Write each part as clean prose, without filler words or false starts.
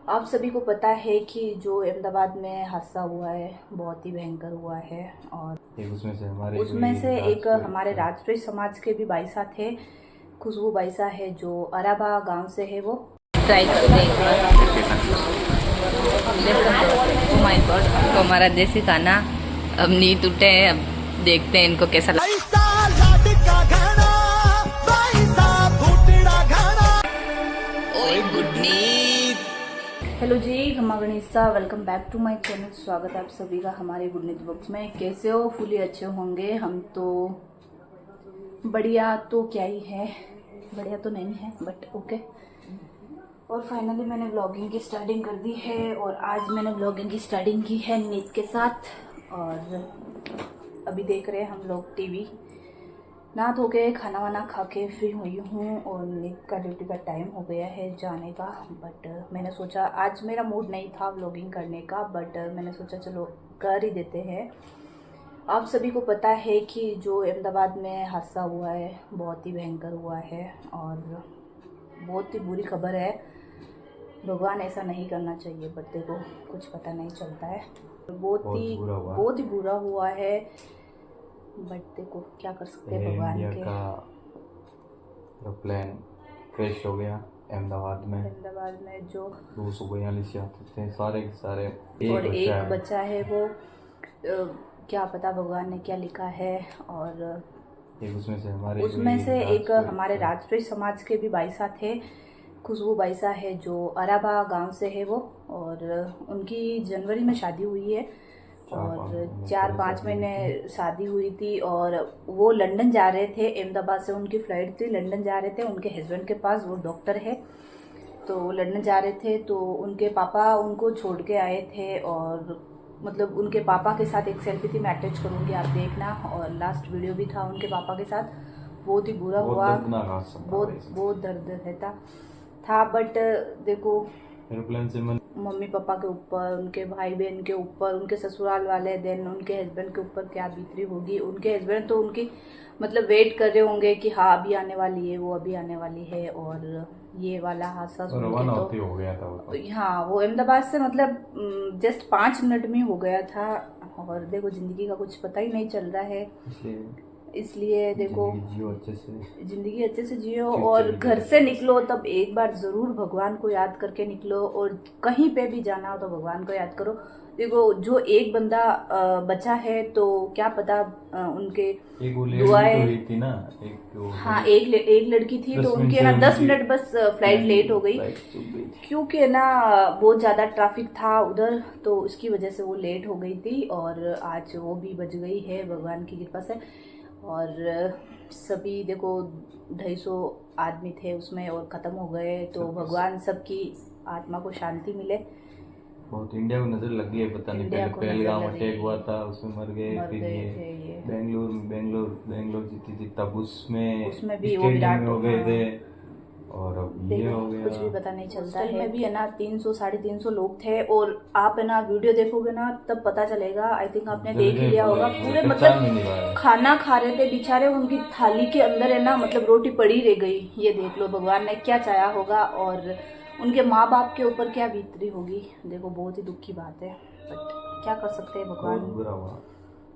आप सभी को पता है कि जो अहमदाबाद में हादसा हुआ है बहुत ही भयंकर हुआ है और उसमें से एक हमारे राजपूत समाज के भी बाईसा थे। खुशबू बाईसा है जो अराबा गांव से है। वो ट्राई करते हैं ओह माय गॉड, तो हमारा देसी खाना अब नहीं टूटे हैं। अब देखते हैं इनको कैसा लगता है। हेलो जी, खम्मा गणेशा, welcome back to my channel. स्वागत है आप सभी का हमारे गुड न्यूज बॉक्स में। कैसे हो? फुली अच्छे होंगे। हम तो बढ़िया तो क्या ही है, बढ़िया तो नहीं है बट ओके। और फाइनली मैंने व्लॉगिंग की स्टार्टिंग कर दी है और आज मैंने व्लॉगिंग की स्टार्टिंग की है नीत के साथ। और अभी देख रहे हैं हम लोग टीवी। नहा धो के खाना वाना खा के फ्री हुई हूँ और नीत का ड्यूटी का टाइम हो गया है जाने का। बट मैंने सोचा, आज मेरा मूड नहीं था व्लॉगिंग करने का, बट मैंने सोचा चलो कर ही देते हैं। आप सभी को पता है कि जो अहमदाबाद में हादसा हुआ है बहुत ही भयंकर हुआ है और बहुत ही बुरी खबर है। भगवान ऐसा नहीं करना चाहिए बट देखो कुछ पता नहीं चलता है। बहुत ही बुरा हुआ है बट देखो क्या कर सकते हैं भगवान के। का एरोप्लेन क्रैश हो गया अहमदाबाद में जो 242 यात्री थे, सारे के सारे और एक बच्चा है। वो क्या पता भगवान ने क्या लिखा है। और उसमें से एक हमारे राजपूत समाज के भी बाईसा थे। खुशबू बाईसा है जो अराबा गांव से है वो, और उनकी जनवरी में शादी हुई है और 4-5 महीने शादी हुई थी। और वो लंदन जा रहे थे, अहमदाबाद से उनकी फ़्लाइट थी, लंदन जा रहे थे उनके हस्बैंड के पास। वो डॉक्टर है तो लंदन जा रहे थे तो उनके पापा उनको छोड़ के आए थे। और मतलब उनके पापा के साथ एक सेल्फी थी, मैं अटैच करूँगी आप देखना। और लास्ट वीडियो भी था उनके पापा के साथ। बहुत ही बुरा हुआ, बहुत दर्द रहता था। बट देखो एरोप्लेन से मम्मी पापा के ऊपर, उनके भाई बहन के ऊपर, उनके ससुराल वाले, देन उनके हस्बैंड के ऊपर क्या बीतरी होगी। उनके हस्बैंड तो उनकी मतलब वेट कर रहे होंगे कि हाँ अभी आने वाली है, वो अभी आने वाली है। और ये वाला हादसा सुन के तो हो गया था वो। हाँ, वो अहमदाबाद से मतलब जस्ट 5 मिनट में हो गया था। और देखो जिंदगी का कुछ पता ही नहीं चल रहा है, इसलिए देखो जिंदगी अच्छे से जियो और घर से निकलो तब एक बार ज़रूर भगवान को याद करके निकलो। और कहीं पे भी जाना हो तो भगवान को याद करो। देखो जो एक बंदा बचा है तो क्या पता उनके दुआएं थी ना, हाँ एक लड़की थी तो उनकी है ना 10 मिनट बस फ्लाइट लेट हो गई क्योंकि है ना बहुत ज़्यादा ट्रैफिक था उधर, तो उसकी वजह से वो लेट हो गई थी। और आज वो भी बच गई है भगवान की कृपा से। और सभी देखो 250 आदमी थे उसमें और ख़त्म हो गए, तो भगवान सबकी आत्मा को शांति मिले। बहुत इंडिया को नजर लग गई है, पता नहीं पहले पहलगाम अटैक हुआ था उसमें मर गए फिर ये बेंगलोर जीती तब उसमें भी वो विराट हो गए थे और अब ये हो गया। कुछ भी पता नहीं चलता है। में भी है ना 300-350 लोग थे। और आप है ना वीडियो देखोगे ना तब पता चलेगा। आई थिंक आपने देख ही लिया होगा। पूरे मतलब खाना खा रहे थे बेचारे, उनकी थाली के अंदर है ना मतलब रोटी पड़ी रह गई। ये देख लो भगवान ने क्या चाहा होगा और उनके माँ बाप के ऊपर क्या बीतरी होगी। देखो बहुत ही दुख की बात है बट क्या कर सकते हैं भगवान।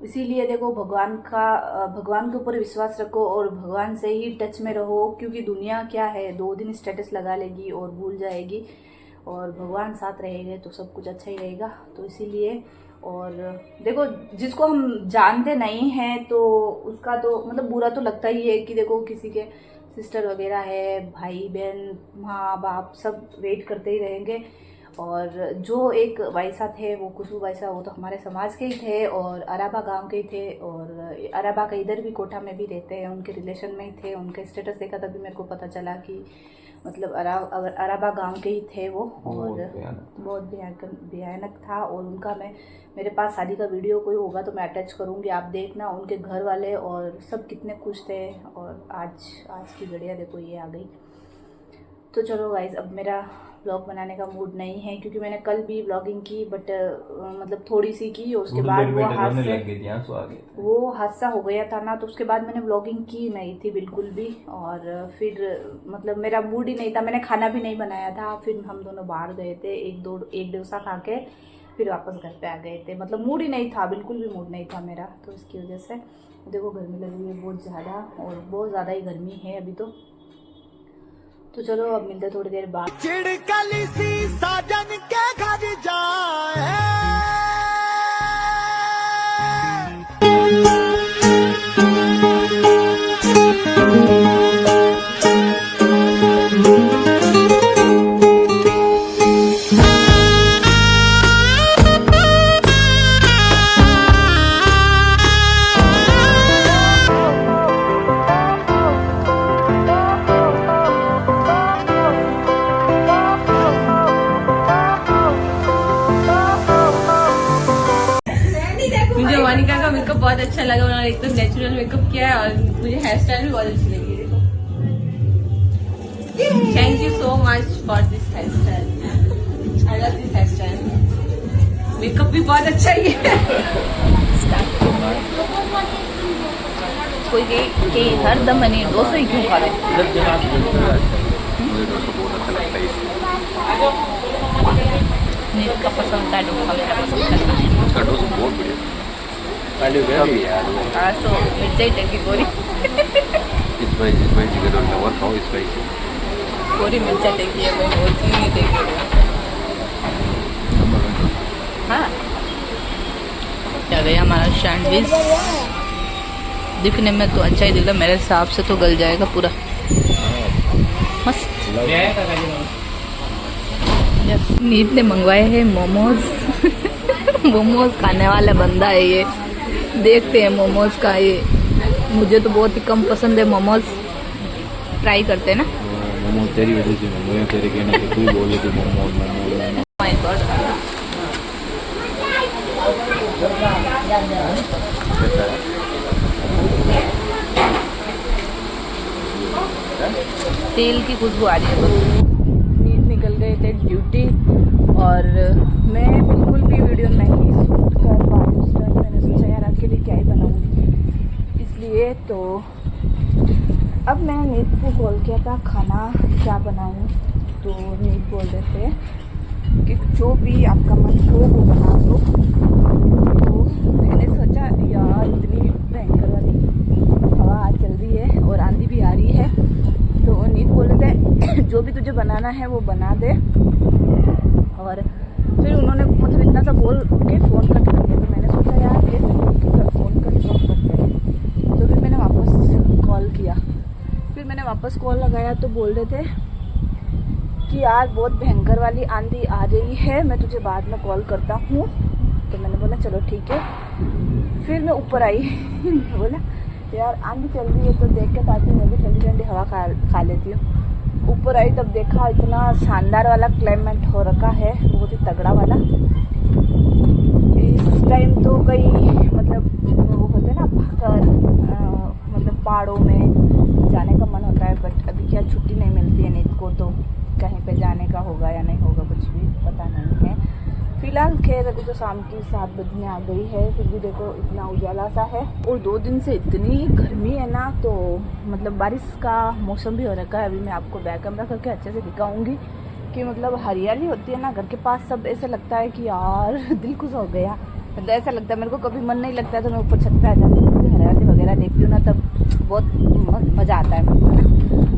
इसीलिए देखो भगवान के ऊपर विश्वास रखो और भगवान से ही टच में रहो, क्योंकि दुनिया क्या है 2 दिन स्टेटस लगा लेगी और भूल जाएगी। और भगवान साथ रहेंगे तो सब कुछ अच्छा ही रहेगा। तो इसीलिए और देखो जिसको हम जानते नहीं हैं तो उसका तो मतलब बुरा तो लगता ही है कि देखो किसी के सिस्टर वगैरह है, भाई बहन, माँ बाप सब वेट करते ही रहेंगे। और जो एक वाइसा थे वो खुशबू वाइसा, वो तो हमारे समाज के ही थे और अराबा गांव के ही थे। और अराबा का इधर भी कोटा में भी रहते हैं, उनके रिलेशन में ही थे। उनके स्टेटस देखा तभी मेरे को पता चला कि मतलब अराबा गांव के ही थे वो। और बहुत भयानक था। और उनका मेरे पास शादी का वीडियो कोई होगा तो मैं अटैच करूँगी, आप देखना। उनके घर वाले और सब कितने खुश थे। और आज की घड़िया देखो ये आ गई। तो चलो गाइज, अब मेरा ब्लॉग बनाने का मूड नहीं है, क्योंकि मैंने कल भी ब्लॉगिंग की बट मतलब थोड़ी सी की, और उसके बाद वो हादसा हो गया था ना, तो उसके बाद मैंने ब्लॉगिंग की नहीं थी बिल्कुल भी। और फिर मतलब मेरा मूड ही नहीं था, मैंने खाना भी नहीं बनाया था। फिर हम दोनों बाहर गए थे, एक डोसा खा के फिर वापस घर पे आ गए थे। मतलब मूड ही नहीं था, बिल्कुल भी मूड नहीं था मेरा, तो इसकी वजह से देखो गर्मी लग रही है बहुत ज़्यादा, और बहुत ज़्यादा ही गर्मी है अभी तो चलो अब मिलते थोड़ी देर बाद। चिड़कली सी साजन के घर जाए। मुझे मोनिका का मेकअप बहुत अच्छा लगा, उन्होंने एकदम नेचुरल मेकअप किया है, और मुझे हेयर स्टाइल भी बहुत अच्छी लगी। देखो, thank you so much for this hair style, I love this hair style. Makeup भी बहुत अच्छा ही है। कोई के हर दम मैंने डोसा ही क्यों खा रहे? नीट का पसंद था डोसा, मेरा पसंद था उसका डोसा बहुत बढ़िया। आज तो मिर्चाई टंकी गोरी स्पाइसी चिकन और लवर खाओ स्पाइसी। गोरी मिर्चा टंकी है, मैं बोलती नहीं टंकी। हाँ क्या गया हमारा सैंडविच, दिखने में तो अच्छा ही दिख रहा, मेरे हिसाब से तो गल जाएगा पूरा मस्त। नीत ने मंगवाए हैं मोमोज। मोमोज खाने वाला बंदा है ये, देखते हैं मोमोज का। ये मुझे तो बहुत ही कम पसंद है मोमोज, ट्राई करते हैं ना। मोमोज तेरी वजह से मंगवाए, तेरे कहने पे तू बोले थे मोमोज। माय गॉड, तेल की खुशबू आ रही है बस। नींद निकल गए थे ड्यूटी, और मैं बिल्कुल भी वीडियो नहीं शूट कर पा रही उस टाइम। मैंने सोचा यार आपके लिए क्या ही बनाऊँगी, इसलिए तो अब मैंने नींद को कॉल किया था खाना क्या बनाऊँ, तो नींद बोल रहे थे कि जो भी आपका मन हो वो बना दो। तो मैंने सोचा यार इतनी भयंकर वाली हवा चल रही है और आंधी भी आ रही है, तो नींद बोल रहे थे जो भी तुझे बनाना है वो बना दे। और फिर उन्होंने मतलब इतना सा बोल के फ़ोन कट कर दिया, तो मैंने सोचा यार कैसे बोल के फ़ोन कट करते हैं। तो फिर मैंने वापस कॉल किया, फिर मैंने वापस कॉल लगाया तो बोल रहे थे कि यार बहुत भयंकर वाली आंधी आ रही है, मैं तुझे बाद में कॉल करता हूँ। तो मैंने बोला चलो ठीक है। फिर मैं ऊपर आई बोला यार आंधी चल रही है तो देख के ताकि मैं भी ठंडी ठंडी हवा खा लेती हूँ। ऊपर आई तब देखा इतना शानदार वाला क्लाइमेट हो रखा है, बहुत ही तगड़ा वाला। इस टाइम तो कई मतलब वो होते हैं ना पहाड़, मतलब पहाड़ों में जाने का मन होता है, बट अभी क्या छुट्टी नहीं मिलती है नींद को, तो कहीं पे जाने का होगा या नहीं होगा कुछ भी पता नहीं है। फिलहाल खैर अभी तो शाम की 7 बजने आ गई है, फिर भी देखो इतना उजाला सा है, और 2 दिन से इतनी गर्मी है ना, तो मतलब बारिश का मौसम भी हो रखा है। अभी मैं आपको बैक कैमरा करके अच्छे से दिखाऊंगी कि मतलब हरियाली होती है ना घर के पास, सब ऐसा लगता है कि यार दिल खुश हो गया। मतलब ऐसा लगता है, मेरे को कभी मन नहीं लगता है तो मैं ऊपर छत पे आ जाती हूँ, क्योंकि हरियाली वगैरह देखती हूँ ना तब बहुत मज़ा आता है मेरे को ना।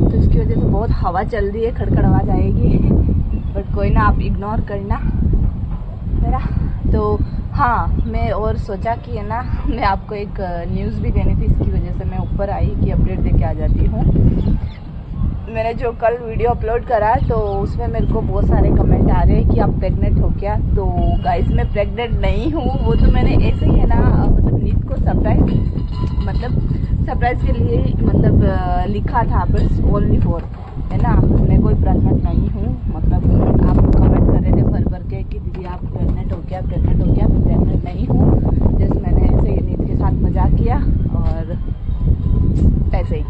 तो इसकी वजह से बहुत हवा चल रही है, खड़खड़ आवाज़ आएगी बट कोई ना, आप इग्नोर करना मेरा। तो हाँ, मैं और सोचा कि है ना मैं आपको एक न्यूज़ भी देनी थी, इसकी वजह से मैं ऊपर आई कि अपडेट दे के आ जाती हूँ। मैंने जो कल वीडियो अपलोड करा तो उसमें मेरे को बहुत सारे कमेंट आ रहे हैं कि आप प्रेग्नेंट हो क्या। तो गाइस मैं प्रेग्नेंट नहीं हूँ, वो तो मैंने ऐसे ही है ना मतलब नीत को सरप्राइज़ के लिए मतलब लिखा था, बस ओनली फॉर है ना, मैं कोई प्रेग्नेंट नहीं हूँ। मतलब आप कमेंट कर रहे थे भर के कि दीदी आप प्रेग्नेंट हो क्या, मैं प्रेग्नेंट नहीं हूँ। जस्ट मैंने ऐसे ही नीत के साथ मजाक किया और ऐसे ही।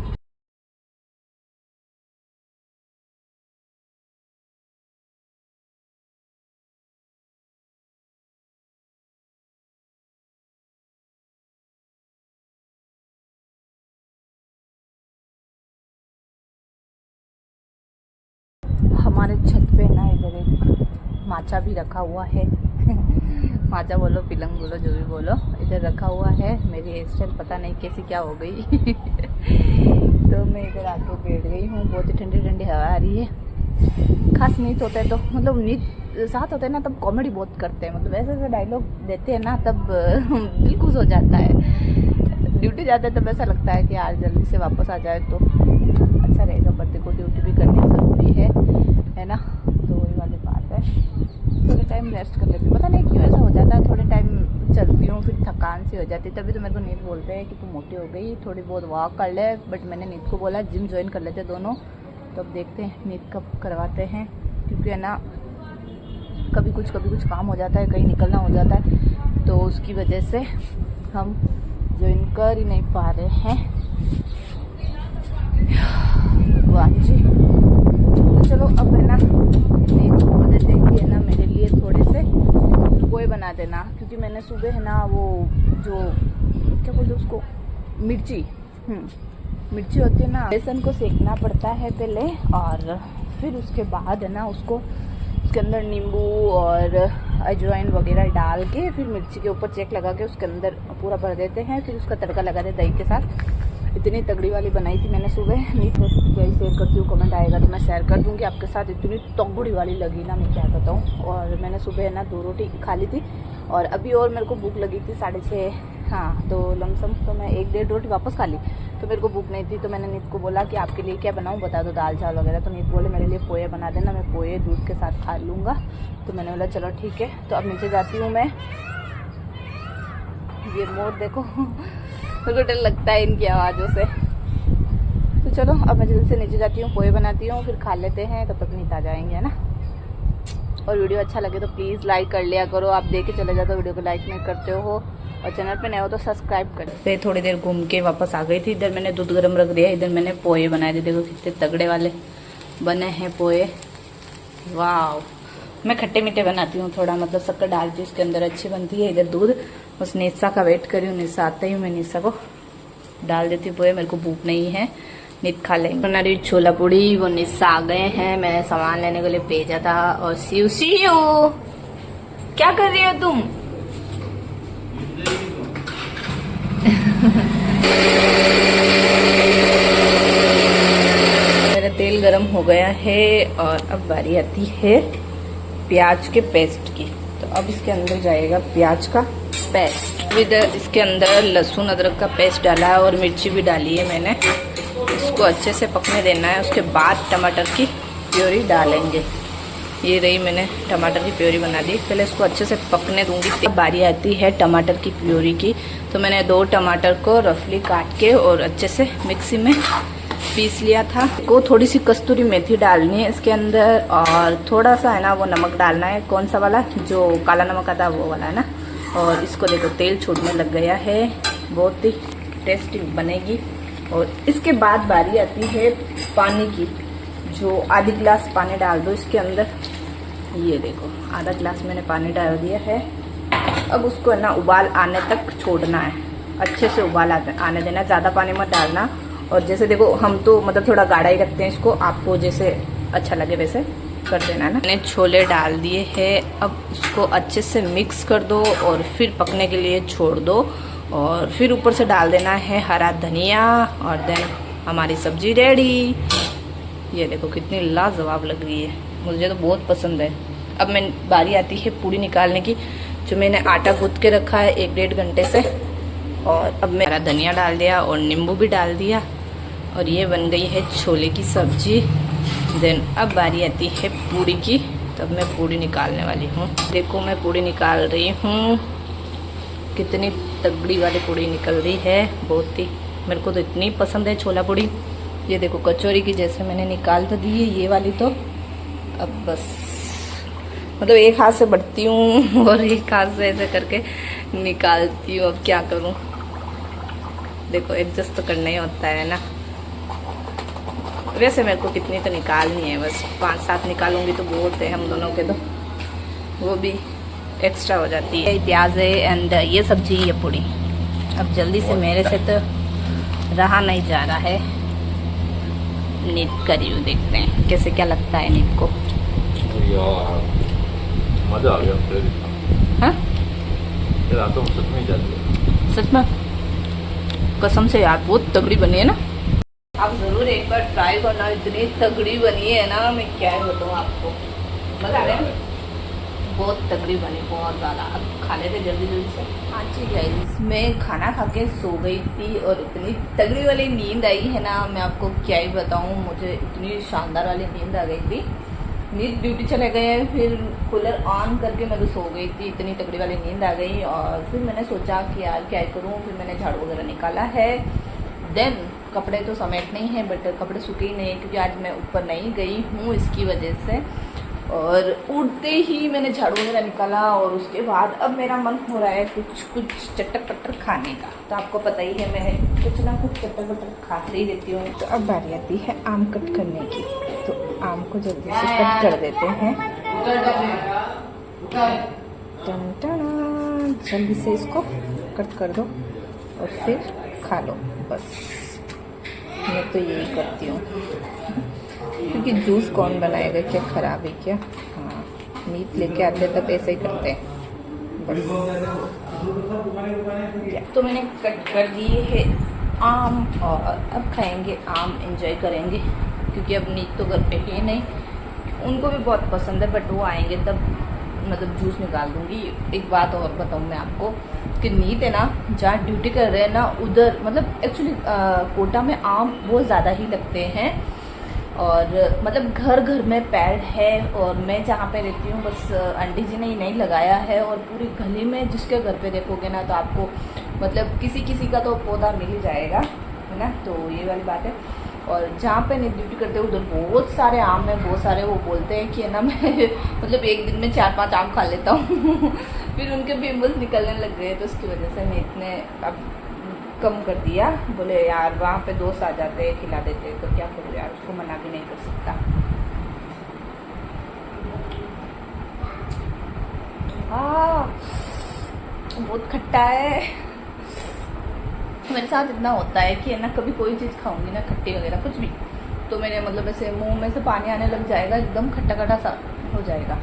हमारे छत पे ना इधर एक माचा भी रखा हुआ है माचा बोलो, पिलंग बोलो, जो भी बोलो, इधर रखा हुआ है। मेरी हेयर स्टाइल पता नहीं कैसी क्या हो गई तो मैं इधर आके बैठ गई हूँ। बहुत ही ठंडी ठंडी हवा आ रही है। खास नीत होता है तो मतलब नीत साथ होते हैं ना तब कॉमेडी बहुत करते हैं, मतलब ऐसे ऐसे डायलॉग देते हैं ना तब दिल खुश हो जाता है। ड्यूटी जाते हैं तब ऐसा लगता है कि यार जल्दी से वापस आ जाए तो अच्छा रहेगा, बट को ड्यूटी भी करनी ज़रूरी है ना। तो वही वाली बात है, थोड़े टाइम रेस्ट कर लेती हूँ। पता नहीं क्यों ऐसा हो जाता है, थोड़े टाइम चलती हूँ फिर थकान सी हो जाती है। तभी तो मेरे को नीत बोलते हैं कि तू मोटी हो गई, थोड़ी बहुत वॉक कर ले। बट मैंने नीत को बोला जिम ज्वाइन कर लेते दोनों, तो अब देखते हैं नीत कब करवाते हैं, क्योंकि है ना कभी कुछ काम हो जाता है, कहीं निकलना हो जाता है, तो उसकी वजह से हम ज्वाइन कर ही नहीं पा रहे हैं। वाह जी, तो चलो अब है ना नीत को बोल देते हैं कि है ना मेरे लिए थोड़े से पोहे बना देना, क्योंकि मैंने सुबह है ना वो जो क्या बोलते उसको मिर्ची होती है ना, बेसन को सेकना पड़ता है पहले, और फिर उसके बाद है ना उसको उसके अंदर नींबू और अजवाइन वगैरह डाल के फिर मिर्ची के ऊपर चेक लगा के उसके अंदर पूरा भर देते हैं, फिर उसका तड़का लगा देते दही के साथ। इतनी तगड़ी वाली बनाई थी मैंने सुबह। नीट रेसिपी क्या शेयर करती हूँ, कमेंट आएगा तो मैं शेयर कर दूँगी आपके साथ। इतनी तगड़ी वाली लगी ना, मैं क्या बताऊँ। और मैंने सुबह है ना 2 रोटी खा ली थी, और अभी और मेरे को भूख लगी थी 6:30, हाँ, तो लमसम तो मैं 1-1.5 रोटी वापस खा ली, तो मेरे को भूख नहीं थी। तो मैंने नीत को बोला कि आपके लिए क्या बनाऊँ बता दो, दाल चावल वगैरह। तो नीत बोले मेरे लिए पोहे बना देना, मैं पोहे दूध के साथ खा लूँगा। तो मैंने बोला चलो ठीक है। तो अब नीचे जाती हूँ मैं। ये मोर देखो मेरे को डर लगता है इनकी आवाज़ों से। तो चलो अब मैं जल्दी से नीचे जाती हूँ, पोहे बनाती हूँ, फिर खा लेते हैं, तब तक नीत आ जाएंगे, है ना। और वीडियो अच्छा लगे तो प्लीज़ लाइक कर लिया करो। आप देख के चले जाते हो, वीडियो को लाइक नहीं करते हो, और चैनल पे नए हो तो सब्सक्राइब कर। फिर थोड़ी देर घूम के वापस आ गई थी। इधर मैंने दूध गर्म रख दिया, इधर मैंने पोहे बनाए थे। देखो कितने तगड़े वाले बने हैं पोहे, वाह। मैं खट्टे मीठे बनाती हूँ थोड़ा, मतलब शक्कर डालती हूँ उसके अंदर, अच्छी बनती है। इधर दूध, बस निशा का वेट करी हूँ, निशा आते ही मैं निशा को डाल देती हूँ पोहे। मेरे को भूख नहीं है, नीत खा लेंगे। बना रही छोला पूड़ी, वो निशा आ गए हैं, मैंने सामान लेने के लिए भेजा था। और सीयू क्या कर रही हो तुम? मेरा तेल गरम हो गया है, और अब बारी आती है प्याज के पेस्ट की। तो अब इसके अंदर जाएगा प्याज का पेस्ट, विद इसके अंदर लहसुन अदरक का पेस्ट डाला है, और मिर्ची भी डाली है मैंने। इसको अच्छे से पकने देना है। उसके बाद टमाटर की प्योरी डालेंगे। ये रही, मैंने टमाटर की प्योरी बना दी। पहले इसको अच्छे से पकने दूंगी। अब बारी आती है टमाटर की प्योरी की। तो मैंने 2 टमाटर को रफली काट के और अच्छे से मिक्सी में पीस लिया था। को थोड़ी सी कस्तूरी मेथी डालनी है इसके अंदर, और थोड़ा सा है ना वो नमक डालना है। कौन सा वाला, जो काला नमक आता है वो वाला है ना। और इसको देखो तेल छूटने लग गया है, बहुत ही टेस्टी बनेगी। और इसके बाद बारी आती है पानी की। जो आधी गिलास पानी डाल दो इसके अंदर। ये देखो आधा गिलास मैंने पानी डाल दिया है। अब उसको है ना उबाल आने तक छोड़ना है, अच्छे से उबाल आने देना, ज़्यादा पानी मत डालना। और जैसे देखो हम तो मतलब थोड़ा गाढ़ा ही रखते हैं इसको, आपको जैसे अच्छा लगे वैसे कर देना है ना। मैंने छोले डाल दिए हैं। अब इसको अच्छे से मिक्स कर दो और फिर पकने के लिए छोड़ दो। और फिर ऊपर से डाल देना है हरा धनिया, और देन हमारी सब्जी रेडी। ये देखो कितनी लाजवाब लग रही है, मुझे तो बहुत पसंद है। अब मैं बारी आती है पूड़ी निकालने की, जो मैंने आटा गूंथ के रखा है 1-1.5 घंटे से। और अब मैं हरा धनिया डाल दिया और नींबू भी डाल दिया, और ये बन गई है छोले की सब्जी। देन अब बारी आती है पूड़ी की। तब मैं पूड़ी निकालने वाली हूँ। देखो मैं पूड़ी निकाल रही हूँ, कितनी तगड़ी वाली पूड़ी निकल रही है, बहुत ही। मेरे को तो इतनी पसंद है छोला पूड़ी। ये देखो कचौरी की जैसे मैंने निकाल तो दी है ये वाली। तो अब बस मतलब एक हाथ से बढ़ती हूँ और एक हाथ से ऐसे करके निकालती हूँ। अब क्या करूँ, देखो एडजस्ट तो करना ही होता है ना। वैसे मेरे को कितनी तो निकालनी है, बस 5-7 निकालूंगी तो बहुत है हम दोनों के, तो वो भी एक्स्ट्रा हो जाती है। प्याज है एंड ये सब्जी, ये पूड़ी। अब जल्दी से मेरे से तो रहा नहीं जा रहा है, नीत का रिव्यू देखते हैं कैसे क्या लगता है नीत को। यार मजा आ गया हाँ फिर रातों में सच में जाती है। सच में कसम से यार बहुत तगड़ी बनी है ना। आप जरूर एक बार ट्राई करना, इतनी तगड़ी बनी है ना, मैं क्या ही बताऊँ आपको। मजा आ रहा है, बहुत तगड़ी बनी, बहुत ज़्यादा। अब खा लेते जल्दी जल्दी से। हाँ जी गाइस, मैं खाना खा के सो गई थी और इतनी तगड़ी वाली नींद आई है ना, मैं आपको क्या ही बताऊँ। मुझे इतनी शानदार वाली नींद आ गई थी। नींद ड्यूटी चले गए, फिर कूलर ऑन करके मैं तो सो गई थी, इतनी तगड़ी वाली नींद आ गई। और फिर मैंने सोचा कि यार क्या करूँ, फिर मैंने झाड़ू वगैरह निकाला है। देन कपड़े तो समेट नहीं है, बट कपड़े सूखे ही नहीं क्योंकि आज मैं ऊपर नहीं गई हूँ इसकी वजह से। और उठते ही मैंने झाड़ू वगैरह निकाला और उसके बाद अब मेरा मन हो रहा है कुछ चटर पटर खाने का। तो आपको पता ही है मैं कुछ ना कुछ चटर पटर खाते ही रहती हूँ। तो अब बारी आती है आम कट करने की, तो आम को जल्दी से कट कर देते हैं। टन टन, जल्दी से इसको कट कर दो और फिर खा लो बस। मैं तो यही करती हूँ क्योंकि जूस कौन बनाएगा, क्या खराब है क्या। हाँ, मीट लेके आते तब ऐसे ही करते हैं बस। तो मैंने कट कर दिए है आम और अब खाएंगे आम, एंजॉय करेंगे क्योंकि अब नीत तो घर पे है नहीं। उनको भी बहुत पसंद है बट वो आएंगे तब मतलब जूस निकाल दूंगी। एक बात और बताऊँ मैं आपको कि नीत है ना, जहाँ ड्यूटी कर रहे हैं ना उधर मतलब एक्चुअली कोटा में आम बहुत ज़्यादा ही लगते हैं और मतलब घर घर में पेड़ है। और मैं जहाँ पे रहती हूँ बस आंटी जी ने ही नहीं लगाया है, और पूरी गली में जिसके घर पे देखोगे ना तो आपको मतलब किसी किसी का तो पौधा मिल ही जाएगा, है ना। तो ये वाली बात है। और जहाँ पे नहीं ड्यूटी करते उधर बहुत सारे आम है, बहुत सारे। वो बोलते हैं कि है ना मैं मतलब एक दिन में 4-5 आम खा लेता हूँ फिर उनके पिंपल्स निकलने लग गए, तो उसकी वजह से मैं इतने अब कम कर दिया। बोले यार वहाँ पे दोस्त आ जाते खिला देते, तो क्या करूँ यार, उसको मना भी नहीं कर सकता। बहुत खट्टा है। मेरे साथ इतना होता है कि है ना कभी कोई चीज़ खाऊंगी ना खट्टी वगैरह कुछ भी, तो मेरे मतलब ऐसे मुंह में से पानी आने लग जाएगा, एकदम खट्टा खट्टा सा हो जाएगा।